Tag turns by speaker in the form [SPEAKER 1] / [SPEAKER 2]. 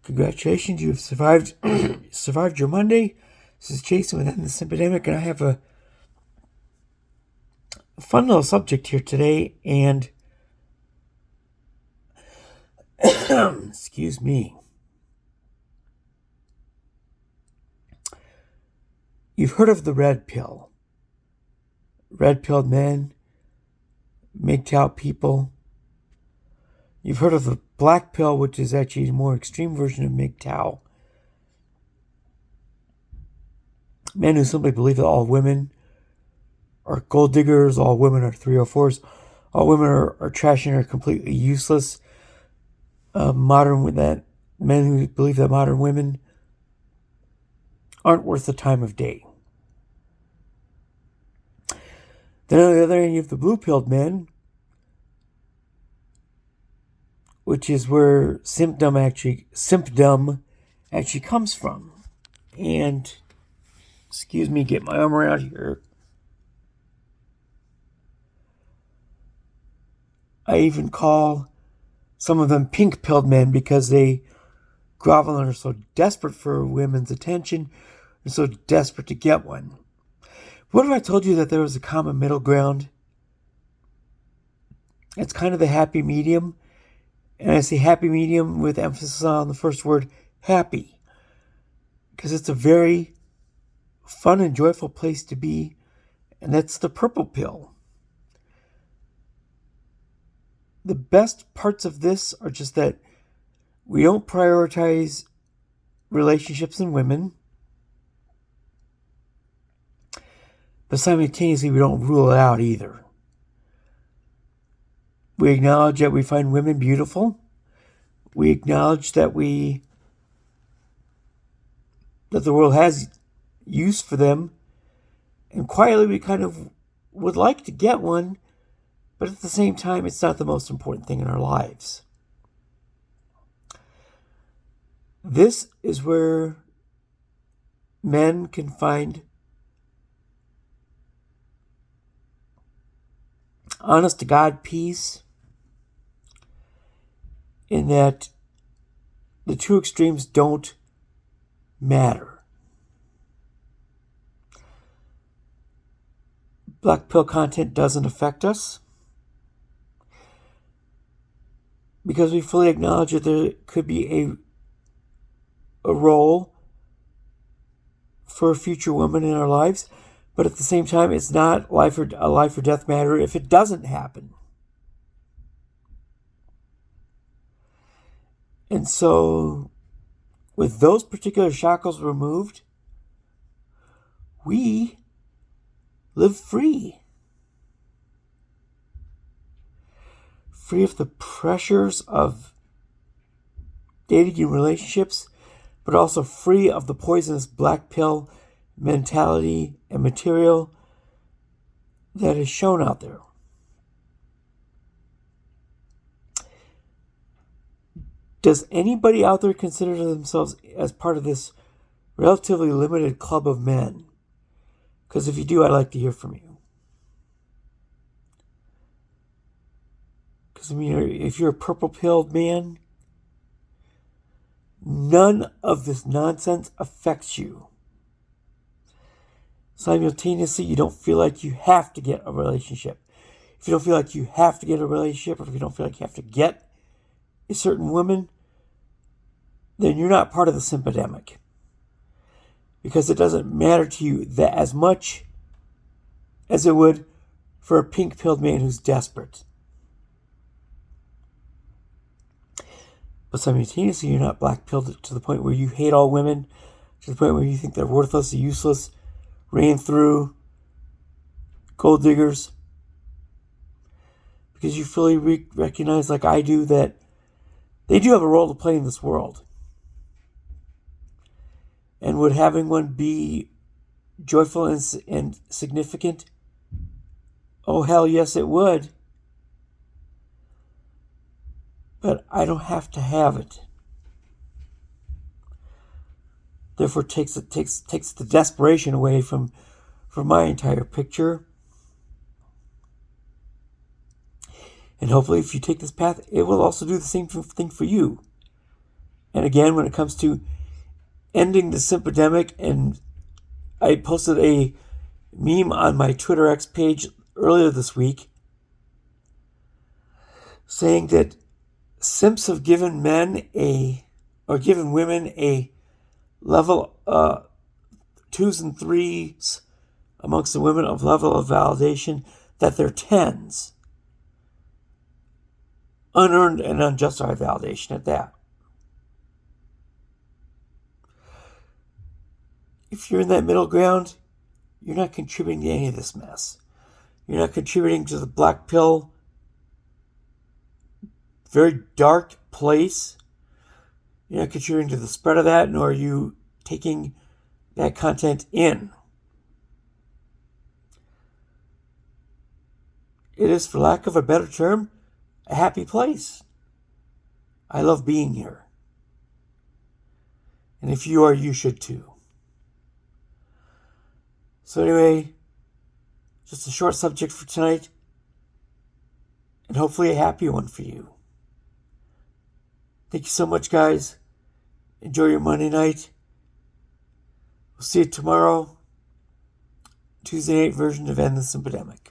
[SPEAKER 1] Congratulations, you have survived survived your Monday. This is Jason within the Simpademic, and I have a fun little subject here today. And excuse me, you've heard of the red pill, red-pilled men, MGTOW people. You've heard of the black pill, which is actually a more extreme version of MGTOW. Men who simply believe that all women are gold diggers, all women are 304s, all women are trash and are completely useless. Men who believe that modern women aren't worth the time of day. Then on the other hand, you have the blue-pilled men, which is where symptom actually comes from. And excuse me, get my arm around here. I even call some of them pink-pilled men because they grovel and are so desperate for women's attention and so desperate to get one. What if I told you that there was a common middle ground? It's kind of the happy medium. And I say happy medium with emphasis on the first word, happy. Because it's a very fun and joyful place to be. And that's the purple pill. The best parts of this are just that we don't prioritize relationships and women. But simultaneously, we don't rule it out either. We acknowledge that we find women beautiful. We acknowledge that the world has use for them. And quietly, we kind of would like to get one, but at the same time, it's not the most important thing in our lives. This is where men can find honest to God peace, in that the two extremes don't matter. Black pill content doesn't affect us because we fully acknowledge that there could be a role for a future woman in our lives, but at the same time, it's not a life or death matter if it doesn't happen. And so, with those particular shackles removed, we live free. Free of the pressures of dating and relationships, but also free of the poisonous black pill mentality and material that is shown out there. Does anybody out there consider themselves as part of this relatively limited club of men? Because if you do, I'd like to hear from you. Because, if you're a purple-pilled man, none of this nonsense affects you. Simultaneously, you don't feel like you have to get a relationship. If you don't feel like you have to get a relationship, or if you don't feel like you have to get a certain woman, then you're not part of the Simpademic. Because it doesn't matter to you that as much as it would for a pink-pilled man who's desperate. But simultaneously, you're not black-pilled to the point where you hate all women, to the point where you think they're worthless, useless, ran through, gold diggers. Because you fully recognize, like I do, that they do have a role to play in this world. And would having one be joyful and significant? Oh, hell yes, it would. But I don't have to have it. Therefore, takes the desperation away from my entire picture. And hopefully, if you take this path, it will also do the same thing for you. And again, when it comes to ending the Simpademic, and I posted a meme on my Twitter X page earlier this week saying that simps have given women a level 2s and 3s amongst the women of level of validation that they're 10s. Unearned and unjustified validation at that. If you're in that middle ground, you're not contributing to any of this mess. You're not contributing to the black pill, very dark place. You're not contributing to the spread of that, nor are you taking that content in. It is, for lack of a better term, a happy place. I love being here. And if you are, you should too. So anyway, just a short subject for tonight, and hopefully a happy one for you. Thank you so much, guys. Enjoy your Monday night. We'll see you tomorrow. Tuesday night version of End the Simpademic.